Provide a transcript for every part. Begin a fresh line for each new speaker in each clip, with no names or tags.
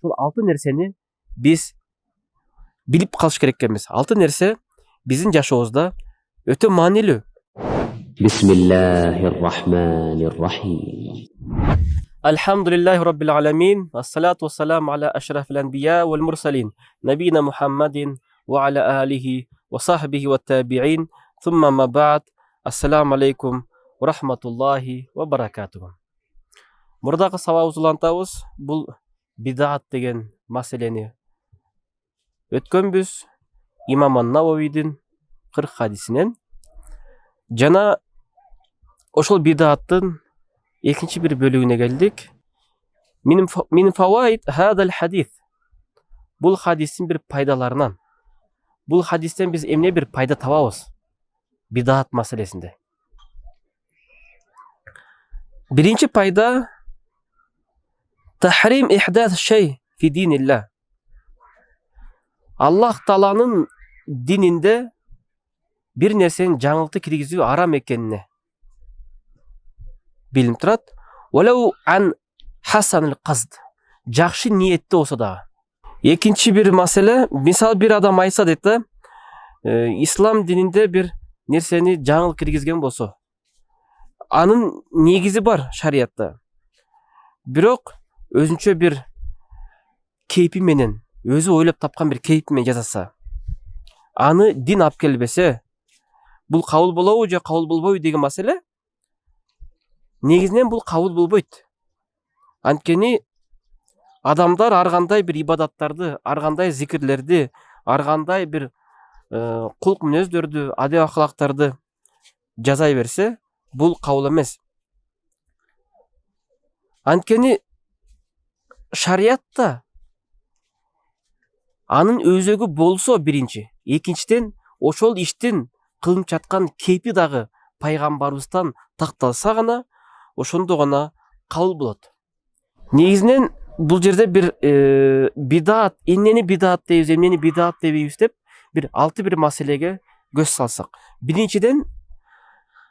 Бул 6 нерсени биз билип калыш керек эмес. 6 нерсе биздин жашообузда өтө маанилүү.
Bismillahirrahmanirrahim.
Alhamdulillahi Rabbil alamin. Assalatu wassalamu ala ashrafil anbiya wal mursalin. Nabiyina Muhammadin wa ala alihi wa sahbihi wa tabi'in. Thumma ma ba'd. Assalamu alaikum wa rahmatullahi wa barakatuh. Мурдагы сабагыбызды улантабыз. Бул бидаат деген маселени өткөнбүз. Имам ан-Нававийдин 40 хадисинен. Жана ошол бидааттын экинчи бир бөлүгүнө келдик. Мин фаваид хадал хадис. Бул хадистин бир пайдаларынан. Бул хадистен биз эмне бир пайда табабыз? Бидаат маселесинде. Биринчи пайда тахрим ихдас шей фи динилlah. Аллах Тааланын дининде бир нерсени жаңылыкты киргизүү арам экенине билинип турат. Валау ан хасанил казд. Жакшы ниетте болсо дагы. Экинчи бир маселе, мисалы бир адам айтса дейт да, ислам дининде бир нерсени жаңылык киргизген болсо, анын негизи бар шариятта. Бирок өзүнчө бир кейпи менен, өзү ойлоп тапкан бир кейпи менен жасаса, аны дин алып келбесе, бул кабыл болобу же кабыл болбойбу деген маселе. Негизинен бул кабыл болбойт. Анткени адамдар ар кандай бир ибадаттарды, ар кандай зикирлерди, ар кандай бир кулк мүнөздөрдү, адеп акылактарды жазай берсе, бул кабыл эмес. Анткени шариятта анын өзөгү болсо биринчи, экинчиден ошол иштин кылынып жаткан кейпи дагы пайгамбарыбыздан такталса гана, ошондо гана кабыл болот. Негизинен бул жерде бир бидаат, эмнени бидаат дейбиз, эмнени бидаат дебейбиз деп бир 6 бир маселеге көз салсак. Биринчиден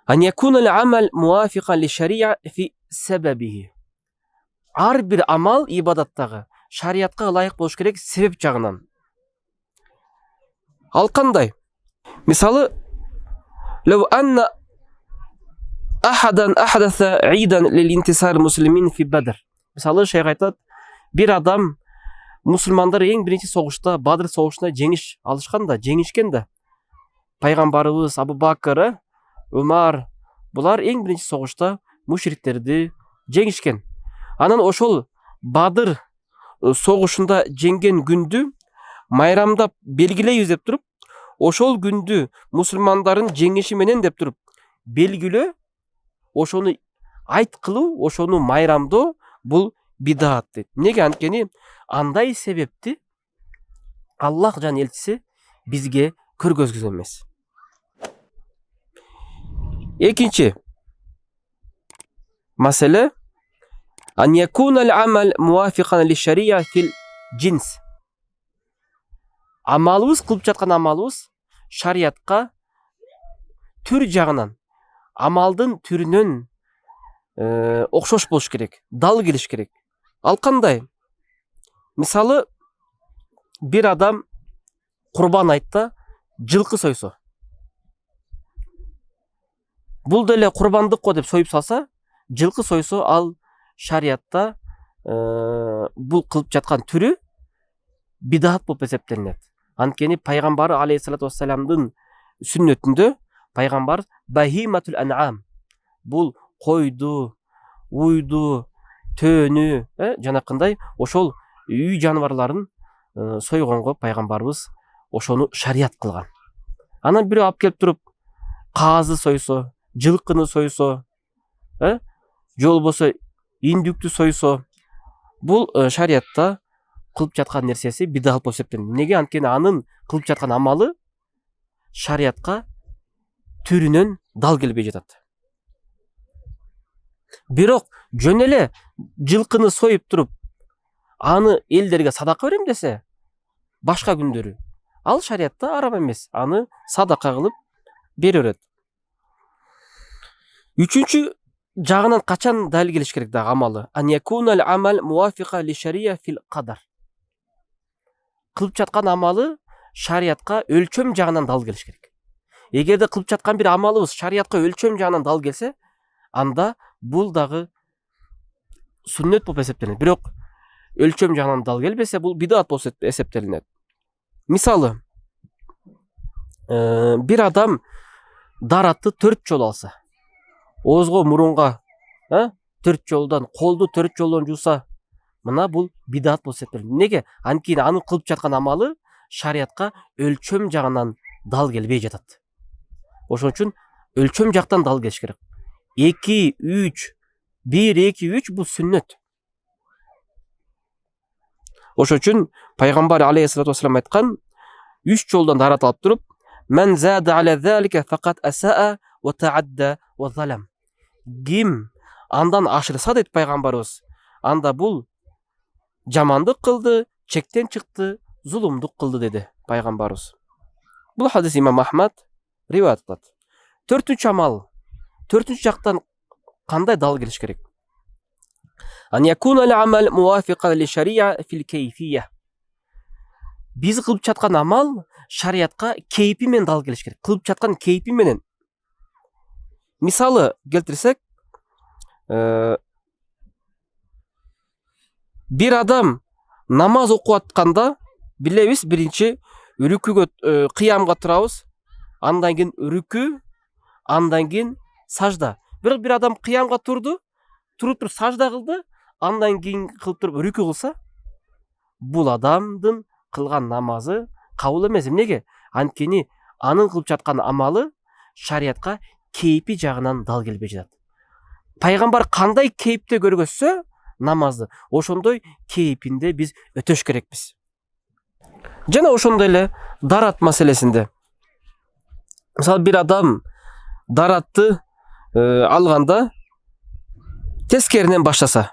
ан якунал амал муафикан ли шария фи себебихи. Ар бир амал ибадаттагы шариятка ылайык болуш керек себеп жагынан. Ал кандай? Мисалы, лау анна ахадан ахдаса идан лил-интисар муслимин фи Бадр. Мисалы, шейх айтат, бир адам мусулмандар эң биринчи согушта, Бадр согушуна жеңиш алышканда, жеңишкен да. Пайгамбарыбыз Абу Бакр, Умар, булар эң биринчи согушта мушриктерди жеңишкен. Анан ошол Бадр согушунда жеңген күндү майрамдап белгилейбиз деп туруп, ошол күндү мусулмандардын жеңиши менен деп туруп белгилөө, ошону айт кылуу, ошону майрамдоо, бул бидаат дейт. Неге? Анткени андай себепти Аллах жана элчиси бизге көргөзгөн эмес. Экинчи маселе ан якунал амал муафикан ли шария фил джинс. Амалыбыз, кылып жаткан амалыбыз шариятка түр жагынан, амалдын түрүнөн окшош болуш керек, дал келиш керек. Ал кандай? Мисалы, бир адам курбан айтта жылкы сойсо. Бул деле курбандык го деп союп салса, жылкы сойсо, ал шариятта бул кылып жаткан түрү бидаат болуп эсептелинет. Анткени пайгамбар алейхиссалату вассаламдын сүннөтүндө пайгамбар бахиматул ан'ам, бул койду, уйду, төөнү, жанакындай ошол үй жаныбарларын сойгонго пайгамбарыбыз ошону шарият кылган. Анан бирөө алып келип туруп казы сойсо, жылкыны сойсо, же болбосо индүктү сойсо, бул шариятта кылып жаткан нерсеси бидаат болуп эсептелет. Неге? Анткени анын кылып жаткан амалы шариятка түрүнөн дал келбей жатат. Бирок жөн эле жылкыны союп туруп, аны элдерге садака берем десе, башка күндөрү, ал шариятта арам эмес. Аны садака кылып бере берет. Үчүнчү жагынан качан дал келиш керек дагы амалы? Ан якунал амал муафика ли шария фил кадар. кылып жаткан амалы шариятка өлчөм жагынан дал келиш керек. Эгерде кылып жаткан бир амалыбыз шариятка өлчөм жагынан дал келсе, анда бул дагы сүннөт болуп эсептелинет. Бирок өлчөм жагынан дал келбесе, бул бидат болуп эсептелинет. Мисалы, бир адам даратты 4 жолу алса, оозго, мурунга 4 жолдан, колду 4 жолдон жууса, мына бул бидат болуп эсептелинет. Неге? Анткени анын кылып жаткан амалы шариятка өлчөм жагынан дал келбей жатат. Ошон үчүн өлчөм жактан дал келиш керек. 2, 3, 1, 2, 3 бул сүннөт. Ошон үчүн пайгамбар алейхиссалату вассалам айткан, 3 жолдон дарат алып туруп, "Мен зада аля залика факат асаа ва таадда ва залам." Ким андан ашырса дейт пайгамбарыбыз, анда бул жамандык кылды, чектен чыкты, зулумдук кылды деди пайгамбарыбыз. Бул хадис имам Ахмад риваят кылат. 4-нчү амал, 4-нчү жактан кандай дал келиш керек? Ан якуна ал-амал муафиқан ли-шариа фил-кейфия. Биз кылып жаткан амал шариятка кейпи менен дал келиш керек. Кылып жаткан кейпи менен. Мисалы келтирсек, бир адам намаз окуп атканда билебиз, биринчи рүкүгө, кыямга турабыз, андан кийин рүкү, андан кийин сажда. Бирок бир адам кыямга туруп туруп сажда кылды, андан кийин кылып туруп рүкү кылса, бул адамдын кылган намазы кабыл эмес. Эмнеге? Анткени анын кылып жаткан амалы шариятка кейпи жагынан дал келбей жатат. Пайгамбар кандай кейпте көргөзсө намазды, ошондой кейпинде биз өтөш керекпиз. Жана ошондой эле дарат маселесинде. Мисалы, бир адам даратты алганда тескеринен баштаса,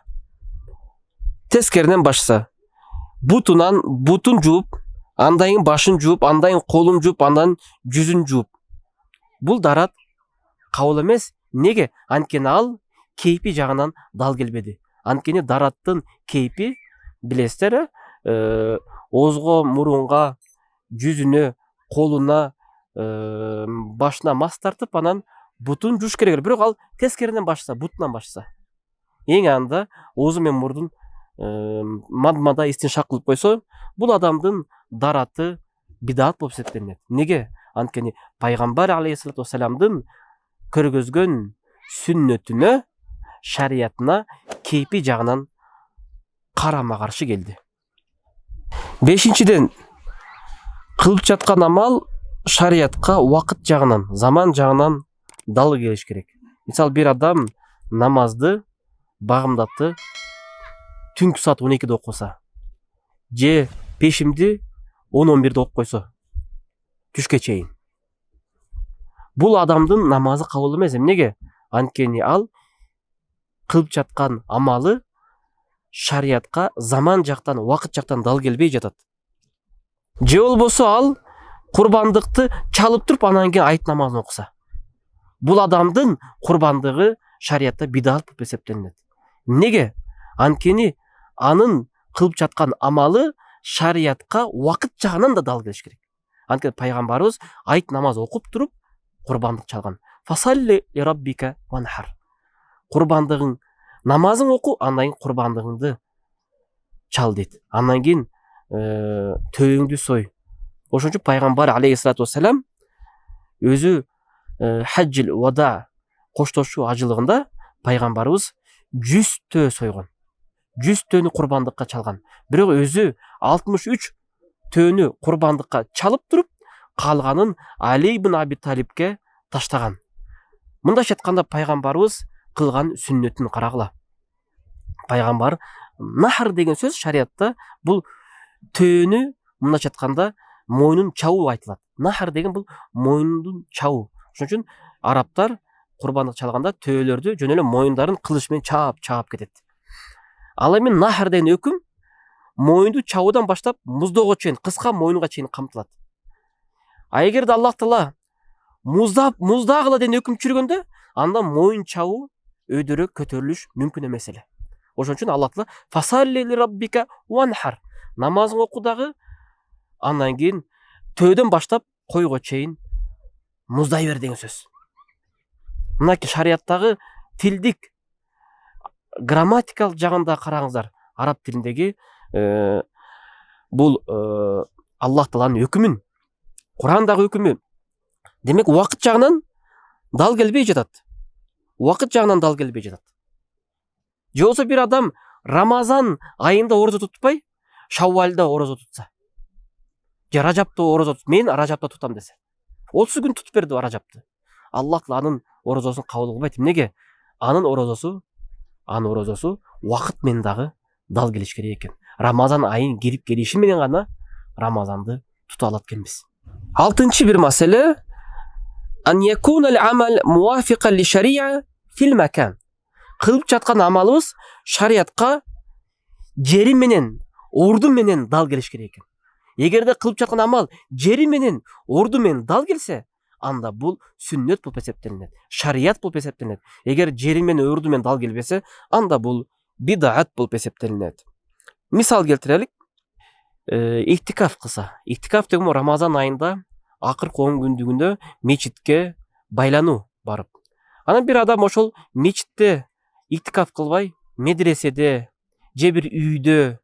бутун жууп, андан кийин башын жууп, андан кийин колун жууп, андан жүзүн жууп. Бул дарат кабыл эмес. Неге? Анткени ал кейпи жагынан дал келбеди. Анткени дараттын кейпи, билесиздер, оозго, мурунга, жүзүнө, колуна, башына мас тартып, анан бутун жууш керек. Бирок ал тескеринен баштаса, бутунан баштаса, эң анда оозу менен мурдун мадмада истиншак кылып койсо, бул адамдын дараты бидат болуп эсептелинет. Неге? Анткени пайгамбар алейхиссалату вассаламдын көргөзгөн сүннөтүнө, шариятына кейпи жагынан карама каршы келди. 5-ден кылып жаткан амал шариятка убакыт жагынан, заман жагынан дал келиш керек. Мисалы, бир адам намазды, багымдатты түнкү саат 12-де окуса, же пешимди 10-11-де окуп койсо, түшкө чейин. Бул адамдын намазы кабыл эмес. Эмнеге? Анткени ал кылып жаткан амалы шариятка заман жактан, убакыт жактан дал келбей жатат. Же болбосо ал курбандыкты чалып туруп, анан кийин айт намазын окуса, бул адамдын курбандыгы шариятта бидат болуп эсептелинет. Неге? Анткени анын кылып жаткан амалы шариятка убакыт жагынан да дал келиш керек. Анткени пайгамбарыбыз айт намаз окуп туруп курбандык чалган. Фасалли ли раббика ванхар. Курбандыгың, намазың оку, андан кийин курбандыгыңды чал дейт. Андан кийин төөңдү сой. Ошон үчүн пайгамбар алейхиссалату вассалам өзү хаджил вада, коштошуу ажылыгында пайгамбарыбыз 100 төө сойгон. 100 төөнү курбандыкка чалган. Бирок өзү 63 төөнү курбандыкка чалып туруп, калганын Али ибн Аби Талибке таштаган. Мындайча айтканда пайгамбарыбыз кылган сүннөтүн карагыла. Пайгамбар нахр деген сөз шариятта бул төөнү, мындайча айтканда мойнун чабуу айтылат. Нахр деген бул мойнун чабуу. Ошон үчүн арабтар курбандык чалганда төөлөрдү жөн эле мойундарын кылыч менен чаап кетет. Ал эми нахр деген өкүм мойунду чабуудан баштап муздоого чейин, кыска мойнуга чейин камтылат. А эгерде Аллах Таала муздагыла деген өкүм чүргөндө, анда мойун чабуу, өйдөрөк көтөрүлүш мүмкүн эмес эле. Ошон үчүн Аллах Таала фасалли ли раббика ванхар, намазың оку дагы, Андан кийин төөдөн баштап койго чейин муздай бер деген сөз. Мынакей шарияттагы тилдик грамматикалык жагында караңыздар. Араб тилиндеги бул Аллах Тааланын өкүмүн, Курандагы өкүмү. Демек убакыт жагынан дал келбей жатат. Убакыт жагынан дал келбей жатат. Же болбосо бир адам Рамазан айында ораза тутпай, Шаввалда ораза тутса, же Ражапта ораза тутса, мен Ражапта тутам десе, 30 күн тутуп берди Ражапты. Аллах анын оразасын кабыл кылбайт. Эмнеге? Анын оразасы убакыт менен дагы дал келиш керек экен. Рамазан айын кирип келиши менен гана Рамазанды тута алат экенбиз. Алтынчы бир маселе ан якуна ал-амал муафиқан ли шариа фил макан. Кылып жаткан амалыбыз шариятка жери менен, орду менен дал келиш керек экен. Эгерде кылып жаткан амал жери менен, орду менен дал келсе, анда бул сүннөт болуп эсептелинет, шарият болуп эсептелинет. Эгер жери менен, орду менен дал келбесе, анда бул бидаат болуп эсептелинет. Мисал келтирелик. Иктикаф кылса. Иктикаф деген Рамазан айында акыркы 10 күндүгүндө мечитке байлануу барып. Анан бир адам ошол мечитте иктикаф кылбай, медреседе, же бир үйдө,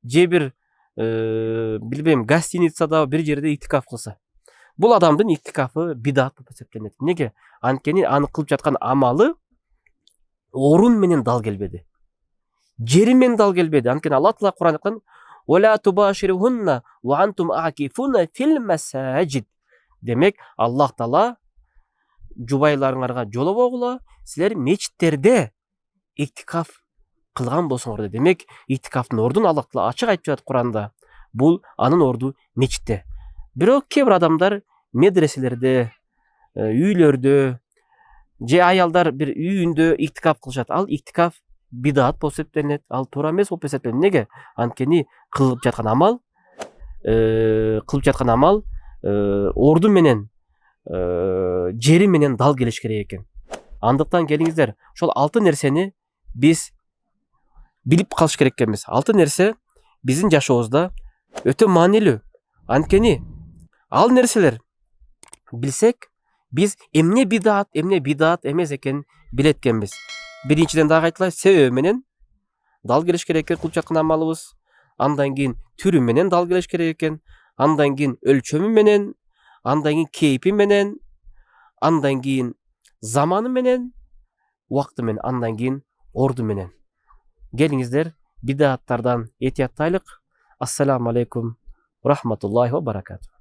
же бир билбейм, гостиницада бир жерде иктикаф кылса. Бул адамдын иктикафы бидаат болуп эсептелинет. Неге? Анткени аны кылып жаткан амалы орун менен дал келбеди. Жери менен дал келбеди. Анткени Аллах Таала Куранда айткан: "Вала тубаширухунна ва антум акифуна фил масажид". Демек, Аллах Таала жубайларыңарга жолобогула, силер мечиттерде иктикаф кылган болсоңор. Демек, иктикафтын ордун Аллах Таала ачык айтып жатат Куранда. Бул анын орду мечитте. Бирок кээ бир адамдар медреселерде, үйлөрдө, же аялдар бир үйүндө иктикаф кылышат. Ал иктикаф бидаат болуп эсептелинет, ал туура эмес болуп эсептелинет. Неге? Анткени кылып жаткан амал орду менен, жери менен дал келиш керек экен. Андыктан келиңиздер, ошол 6 нерсени биз билип калыш керек экенбиз. 6 нерсе биздин жашообузда өтө маанилүү. Анткени ал нерселер билсек, биз эмне бидаат эмес экенин билет экенбиз. Биринчиден дагы айтылат, себеби менен дал келиш керек экен кылып жаткан амалыбыз. Андан кийин түрү менен дал келиш керек экен. Андан кийин өлчөмү менен, андан кийин кейпи менен, андан кийин заманы менен, убакыты менен, андан кийин орду менен. Келиңиздер, бидааттардан этияттайлык. Ассаламу алейкум рахматуллахи ва баракатух.